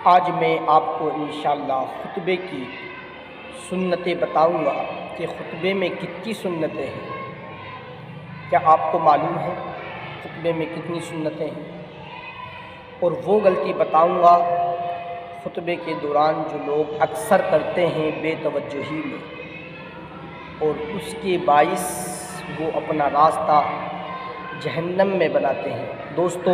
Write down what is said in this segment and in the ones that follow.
آج میں آپ کو انشاءاللہ خطبے کی سنتیں بتاؤں گا کہ خطبے میں کتنی سنتیں ہیں۔ کیا آپ کو معلوم ہے خطبے میں کتنی سنتیں ہیں؟ اور وہ غلطی بتاؤں گا خطبے کے دوران جو لوگ اکثر کرتے ہیں بے توجہی میں، اور اس کے باعث وہ اپنا راستہ جہنم میں بناتے ہیں۔ دوستو،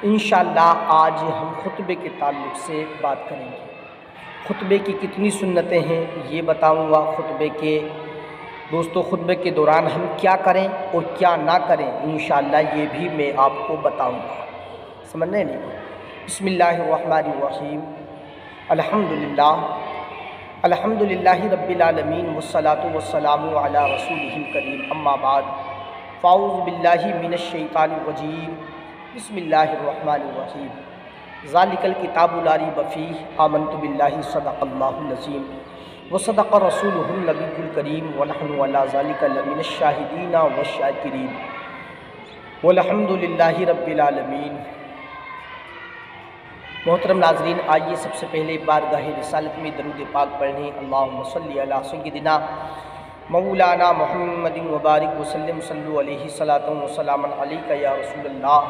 انشاءاللہ آج ہم خطبے کے تعلق سے بات کریں گے۔ خطبے کی کتنی سنتیں ہیں یہ بتاؤں گا۔ خطبے کے دوران ہم کیا کریں اور کیا نہ کریں انشاءاللہ یہ بھی میں آپ کو بتاؤں گا۔ سمجھنے نہیں؟ بسم اللہ الرحمن الرحیم۔ الحمدللہ رب العالمین والصلاة والسلام علی رسولہ الکریم، اما بعد فاعوذ باللہ من الشیطان الرجیم، بسم اللہ الرحمن الرحیم۔ ذالک الکتاب لا ریب فیہ، آمنت باللہ، صدق اللہ العظیم وصدق رسولہ النبی الکریم، ونحن علی ذالک لمن الشاہدین والشاکرین، والحمدللہ رب العالمین۔ محترم ناظرین، آئیے سب سے پہلے بارگاہ رسالت میں درود پاک پڑھیں۔ اللہم صلی علی سیدنا مولانا محمد وبارک وسلم، صلو علیہ صلاۃ وسلام علیک یا رسول اللہ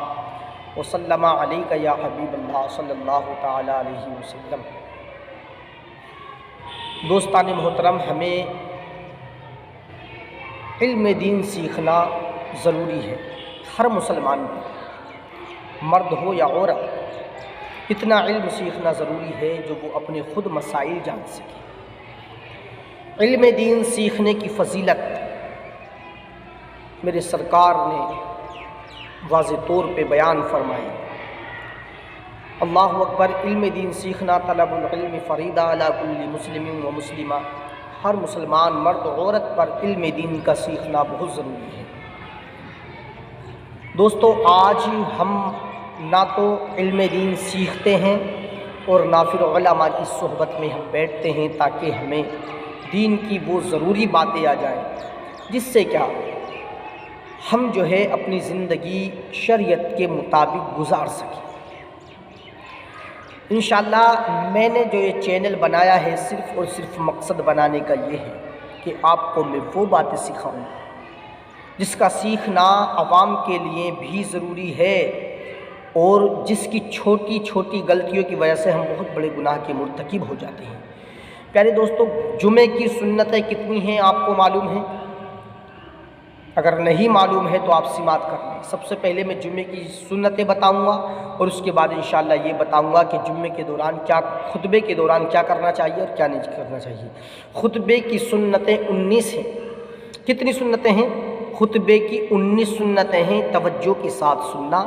وسلم علیک یا حبیب اللہ، صلی اللہ تعالی علیہ وسلم۔ دوستان محترم، ہمیں علم دین سیکھنا ضروری ہے۔ ہر مسلمان کو، مرد ہو یا عورت، اتنا علم سیکھنا ضروری ہے جو وہ اپنے خود مسائل جان سکے۔ علم دین سیکھنے کی فضیلت میرے سرکار نے واضح طور پہ بیان فرمائی۔ اللہ اکبر۔ علم دین سیکھنا، طلب العلم فریضہ علی کل مسلم و مسلمہ، ہر مسلمان مرد و عورت پر علم دین کا سیکھنا بہت ضروری ہے۔ دوستو، آج ہم نہ تو علم دین سیکھتے ہیں اور نہ پھر علماء کی صحبت میں ہم بیٹھتے ہیں تاکہ ہمیں دین کی وہ ضروری باتیں آ جائیں جس سے کیا ہم اپنی زندگی شریعت کے مطابق گزار سکیں۔ انشاءاللہ میں نے جو یہ چینل بنایا ہے صرف اور صرف مقصد بنانے کا یہ ہے کہ آپ کو میں وہ باتیں سکھاؤں جس کا سیکھنا عوام کے لیے بھی ضروری ہے، اور جس کی چھوٹی چھوٹی غلطیوں کی وجہ سے ہم بہت بڑے گناہ کے مرتکب ہو جاتے ہیں۔ پیارے دوستو، جمعے کی سنتیں کتنی ہیں آپ کو معلوم ہیں؟ اگر نہیں معلوم ہے تو آپ سماعت کر لیں۔ سب سے پہلے میں جمعے کی سنتیں بتاؤں گا، اور اس کے بعد انشاءاللہ یہ بتاؤں گا کہ جمعے کے دوران خطبے کے دوران کیا کرنا چاہیے اور کیا نہیں کرنا چاہیے۔ خطبے کی سنتیں 19 ہیں۔ کتنی سنتیں ہیں؟ خطبے کی 19 سنتیں ہیں۔ توجہ کے ساتھ سننا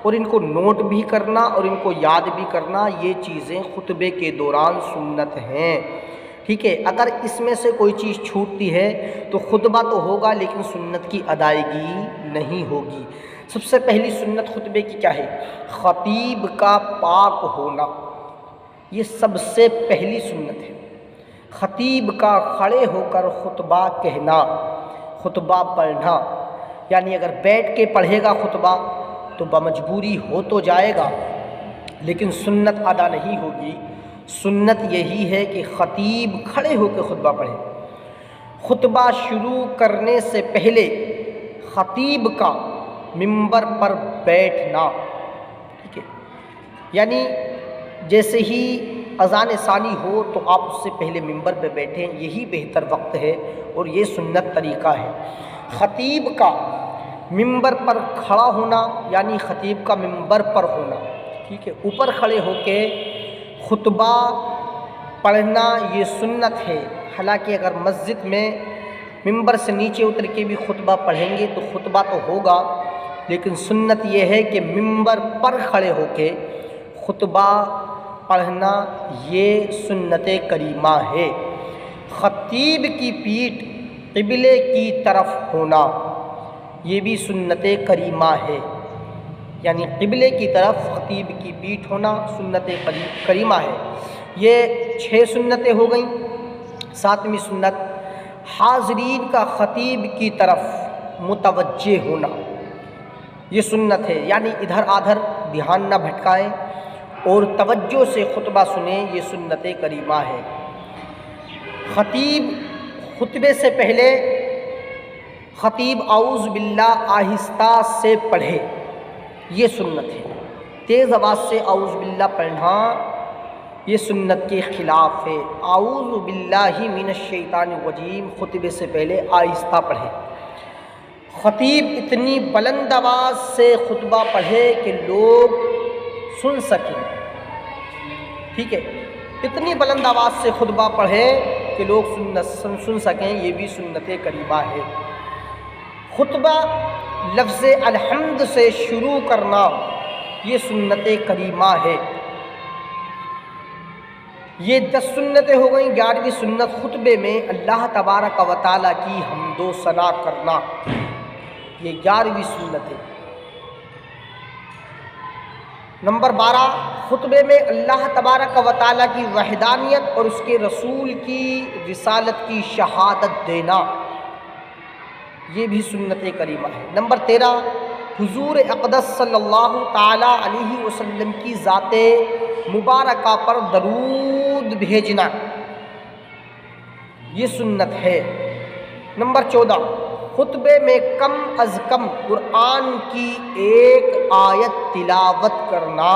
اور ان کو نوٹ بھی کرنا اور ان کو یاد بھی کرنا، یہ چیزیں خطبے کے دوران سنت ہیں۔ ٹھیک ہے؟ اگر اس میں سے کوئی چیز چھوٹتی ہے تو خطبہ تو ہوگا لیکن سنت کی ادائیگی نہیں ہوگی۔ سب سے پہلی سنت خطبے کی کیا ہے؟ خطیب کا پاک ہونا، یہ سب سے پہلی سنت ہے۔ خطیب کا کھڑے ہو کر خطبہ کہنا، خطبہ پڑھنا، یعنی اگر بیٹھ کے پڑھے گا خطبہ تو بمجبوری ہو تو جائے گا لیکن سنت ادا نہیں ہوگی۔ سنت یہی ہے کہ خطیب کھڑے ہو کے خطبہ پڑھے۔ خطبہ شروع کرنے سے پہلے خطیب کا منبر پر بیٹھنا، ٹھیک ہے، یعنی جیسے ہی اذان ثانی ہو تو آپ اس سے پہلے منبر پہ بیٹھیں، یہی بہتر وقت ہے اور یہ سنت طریقہ ہے۔ خطیب کا منبر پر کھڑا ہونا یعنی خطیب کا منبر پر ہونا، ٹھیک ہے، اوپر کھڑے ہو کے خطبہ پڑھنا یہ سنت ہے۔ حالانکہ اگر مسجد میں منبر سے نیچے اتر کے بھی خطبہ پڑھیں گے تو خطبہ تو ہوگا، لیکن سنت یہ ہے کہ منبر پر کھڑے ہو کے خطبہ پڑھنا یہ سنت کریمہ ہے۔ خطیب کی پیٹھ قبلے کی طرف ہونا یہ بھی سنت کریمہ ہے، یعنی قبلے کی طرف خطیب کی پیٹھ ہونا سنت کریمہ ہے۔ یہ 6 سنتیں ہو گئیں۔ 7ویں سنت، حاضرین کا خطیب کی طرف متوجہ ہونا، یہ سنت ہے، یعنی ادھر آدھر دھیان نہ بھٹکائیں اور توجہ سے خطبہ سنیں، یہ سنت کریمہ ہے۔ خطبے سے پہلے خطیب اعوذ باللہ آہستہ سے پڑھے، یہ سنت ہے۔ تیز آواز سے اعوذ باللہ پڑھنا یہ سنت کے خلاف ہے۔ اعوذ باللہ من الشیطان الرجیم خطبے سے پہلے آہستہ پڑھے۔ خطیب اتنی بلند آواز سے خطبہ پڑھے کہ لوگ سن سکیں، ٹھیک ہے، اتنی بلند آواز سے خطبہ پڑھے کہ لوگ سن سکیں، یہ بھی سنت کریمہ ہے۔ خطبہ لفظ الحمد سے شروع کرنا یہ سنت کریمہ ہے۔ یہ 10 سنتیں ہو گئیں۔ 11ویں سنت خطبے میں اللہ تبارک و تعالیٰ کی حمد و ثنا کرنا، یہ 11ویں سنت ہے۔ نمبر 12 خطبے میں اللہ تبارک و تعالیٰ کی وحدانیت اور اس کے رسول کی رسالت کی شہادت دینا، یہ بھی سنت کریمہ ہے۔ نمبر 13 حضور اقدس صلی اللہ تعالیٰ علیہ وسلم کی ذات مبارکہ پر درود بھیجنا، یہ سنت ہے۔ نمبر 14 خطبے میں کم از کم قرآن کی 1 آیت تلاوت کرنا،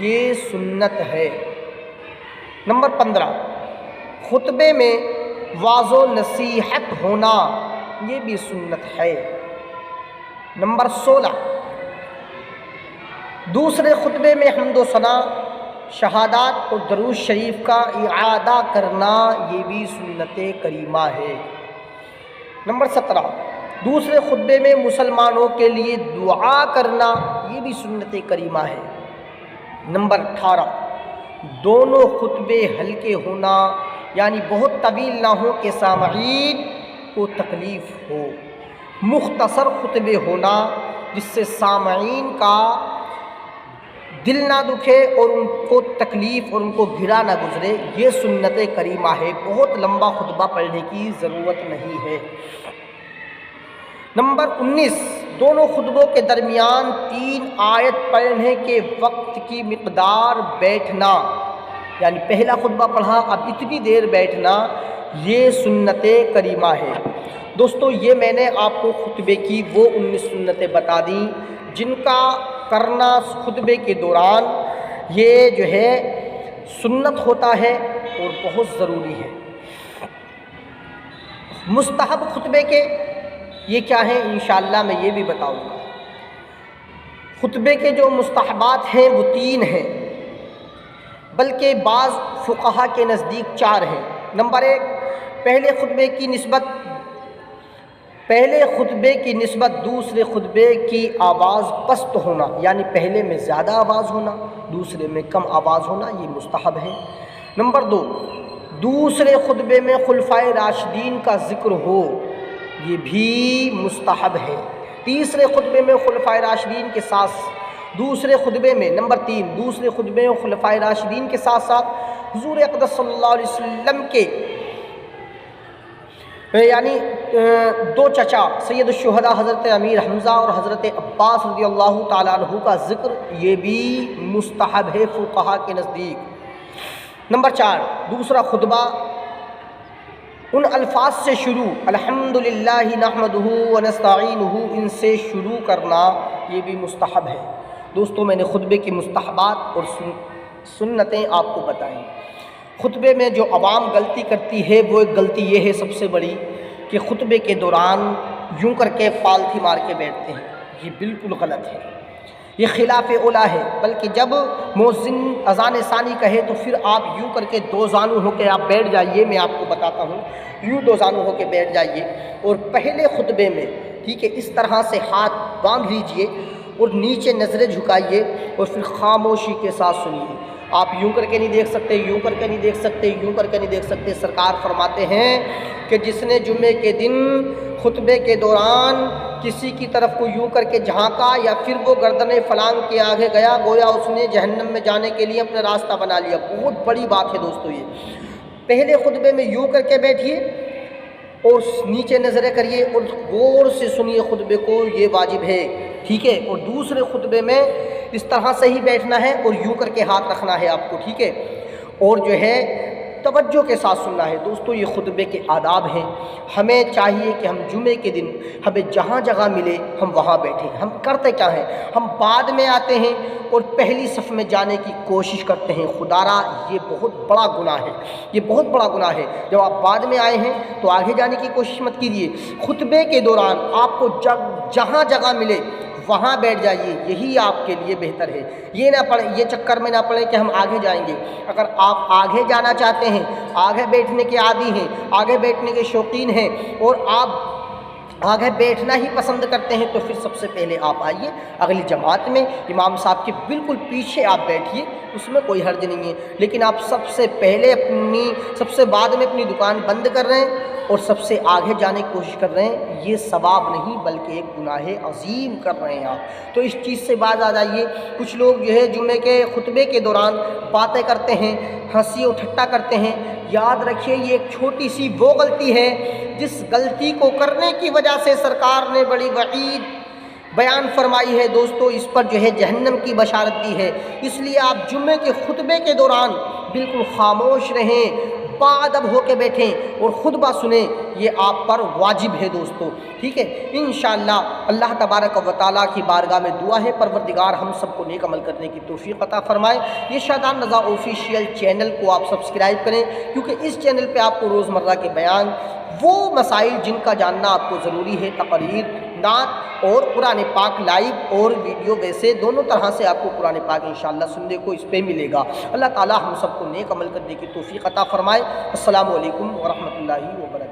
یہ سنت ہے۔ نمبر 15 خطبے میں واعظ و نصیحت ہونا، یہ بھی سنت ہے۔ نمبر 16 دوسرے خطبے میں حمد و ثنا، شہادات اور درود شریف کا اعادہ کرنا، یہ بھی سنت کریمہ ہے۔ نمبر 17 دوسرے خطبے میں مسلمانوں کے لیے دعا کرنا، یہ بھی سنت کریمہ ہے۔ نمبر 18 دونوں خطبے ہلکے ہونا، یعنی بہت طویل نہ ہو کہ سامعین کو تکلیف ہو، مختصر خطبے ہونا جس سے سامعین کا دل نہ دکھے اور ان کو تکلیف اور ان کو گھرا نہ گزرے، یہ سنت کریمہ ہے۔ بہت لمبا خطبہ پڑھنے کی ضرورت نہیں ہے۔ نمبر 19 دونوں خطبوں کے درمیان 3 آیت پڑھنے کے وقت کی مقدار بیٹھنا، یعنی پہلا خطبہ پڑھا اب اتنی دیر بیٹھنا، یہ سنت کریمہ ہے۔ دوستو یہ میں نے آپ کو خطبے کی وہ 19 سنتیں بتا دیں جن کا کرنا خطبے کے دوران یہ جو ہے سنت ہوتا ہے اور بہت ضروری ہے۔ مستحب خطبے کے یہ کیا ہیں انشاءاللہ میں یہ بھی بتاؤں گا۔ خطبے کے جو مستحبات ہیں وہ 3 ہیں، بلکہ بعض فقہا کے نزدیک 4 ہیں۔ نمبر 1 پہلے خطبے کی نسبت دوسرے خطبے کی آواز پست ہونا، یعنی پہلے میں زیادہ آواز ہونا دوسرے میں کم آواز ہونا، یہ مستحب ہے۔ نمبر 2 دوسرے خطبے میں خلفائے راشدین کا ذکر ہو، یہ بھی مستحب ہے۔ تیسرے خطبے میں خلفائے راشدین کے ساتھ دوسرے خطبے میں نمبر 3 دوسرے خطبے میں خلفائے راشدین کے ساتھ ساتھ حضور اقدس صلی اللہ علیہ وسلم کے یعنی 2 چچا سید الشہداء حضرت امیر حمزہ اور حضرت عباس رضی اللہ تعالیٰ عنہ کا ذکر، یہ بھی مستحب ہے فقہا کے نزدیک۔ نمبر 4 دوسرا خطبہ ان الفاظ سے شروع الحمدللہ نحمدہ ونستعینہ، ان سے شروع کرنا، یہ بھی مستحب ہے۔ دوستو میں نے خطبے کی مستحبات اور سنتیں آپ کو بتائیں۔ خطبے میں جو عوام غلطی کرتی ہے وہ ایک غلطی یہ ہے سب سے بڑی کہ خطبے کے دوران یوں کر کے پالتھی مار کے بیٹھتے ہیں، یہ بالکل غلط ہے، یہ خلاف اولا ہے۔ بلکہ جب مؤذن اذان ثانی کہے تو پھر آپ یوں کر کے 2 زانو ہو کے آپ بیٹھ جائیے، میں آپ کو بتاتا ہوں، یوں 2 زانو ہو کے بیٹھ جائیے اور پہلے خطبے میں ٹھیک ہے اس طرح سے ہاتھ باندھ لیجئے اور نیچے نظریں جھکائیے اور پھر خاموشی کے ساتھ سنیے۔ آپ یوں کر کے نہیں دیکھ سکتے، یوں کر کے نہیں دیکھ سکتے، یوں کر کے نہیں دیکھ سکتے۔ سرکار فرماتے ہیں کہ جس نے جمعے کے دن خطبے کے دوران کسی کی طرف کو یوں کر کے جھانکا یا پھر وہ گردن فلانگ کے آگے گیا، گویا اس نے جہنم میں جانے کے لیے اپنا راستہ بنا لیا۔ بہت بڑی بات ہے دوستو یہ۔ پہلے خطبے میں یوں کر کے بیٹھیے اور نیچے نظریں کریے اور غور سے سنیے خطبے کو، یہ واجب ہے، ٹھیک ہے۔ اور دوسرے خطبے میں اس طرح سے ہی بیٹھنا ہے اور یوں کر کے ہاتھ رکھنا ہے آپ کو، ٹھیک ہے، اور جو ہے توجہ کے ساتھ سننا ہے۔ دوستو یہ خطبے کے آداب ہیں، ہمیں چاہیے کہ ہم جمعے کے دن ہمیں جہاں جگہ ملے ہم وہاں بیٹھیں۔ ہم کرتے کیا ہیں، ہم بعد میں آتے ہیں اور پہلی صف میں جانے کی کوشش کرتے ہیں۔ خدارا یہ بہت بڑا گناہ ہے، یہ بہت بڑا گناہ ہے۔ جب آپ بعد میں آئے ہیں تو آگے جانے کی کوشش مت کیجیے۔ خطبے کے دوران آپ کو جہاں جگہ ملے وہاں بیٹھ جائیے، یہی آپ کے لیے بہتر ہے۔ یہ نہ پڑے، یہ چکر میں نہ پڑے کہ ہم آگے جائیں گے۔ اگر آپ آگے جانا چاہتے ہیں، آگے بیٹھنے کے عادی ہیں، آگے بیٹھنے کے شوقین ہیں اور آپ آگے بیٹھنا ہی پسند کرتے ہیں، تو پھر سب سے پہلے آپ آئیے اگلی جماعت میں، امام صاحب کے بالکل پیچھے آپ بیٹھیے، اس میں کوئی حرج نہیں ہے۔ لیکن آپ سب سے پہلے سب سے بعد میں اپنی دکان بند کر رہے ہیں اور سب سے آگے جانے کی کوشش کر رہے ہیں، یہ ثواب نہیں بلکہ ایک گناہ عظیم کر رہے ہیں آپ۔ تو اس چیز سے باز آ جائیے۔ کچھ لوگ جو ہے جمعے کے خطبے کے دوران باتیں کرتے ہیں، ہنسی و ٹھٹا کرتے ہیں۔ یاد رکھیے یہ ایک چھوٹی سی وہ غلطی ہے جس غلطی کو کرنے کی وجہ سے سرکار نے بڑی وعید بیان فرمائی ہے۔ دوستو اس پر جو ہے جہنم کی بشارت دی ہے۔ اس لیے آپ جمعے کے خطبے کے دوران بالکل خاموش رہیں، باادب ہو کے بیٹھیں اور خطبہ سنیں، یہ آپ پر واجب ہے دوستو، ٹھیک ہے۔ انشاءاللہ اللہ تبارک و تعالیٰ کی بارگاہ میں دعا ہے پروردگار ہم سب کو نیک عمل کرنے کی توفیق عطا فرمائے۔ یہ شادان رضا آفیشیل چینل کو آپ سبسکرائب کریں، کیونکہ اس چینل پہ آپ کو روزمرہ کے بیان، وہ مسائل جن کا جاننا آپ کو ضروری ہے، تقریر، نعت اور قرآن پاک لائیو اور ویڈیو، ویسے دونوں طرح سے آپ کو قرآن پاک انشاءاللہ سننے کو اس پہ ملے گا۔ اللہ تعالیٰ ہم سب کو نیک عمل کرنے کی توفیق عطا فرمائے۔ السلام علیکم ورحمۃ اللہ وبرکاتہ۔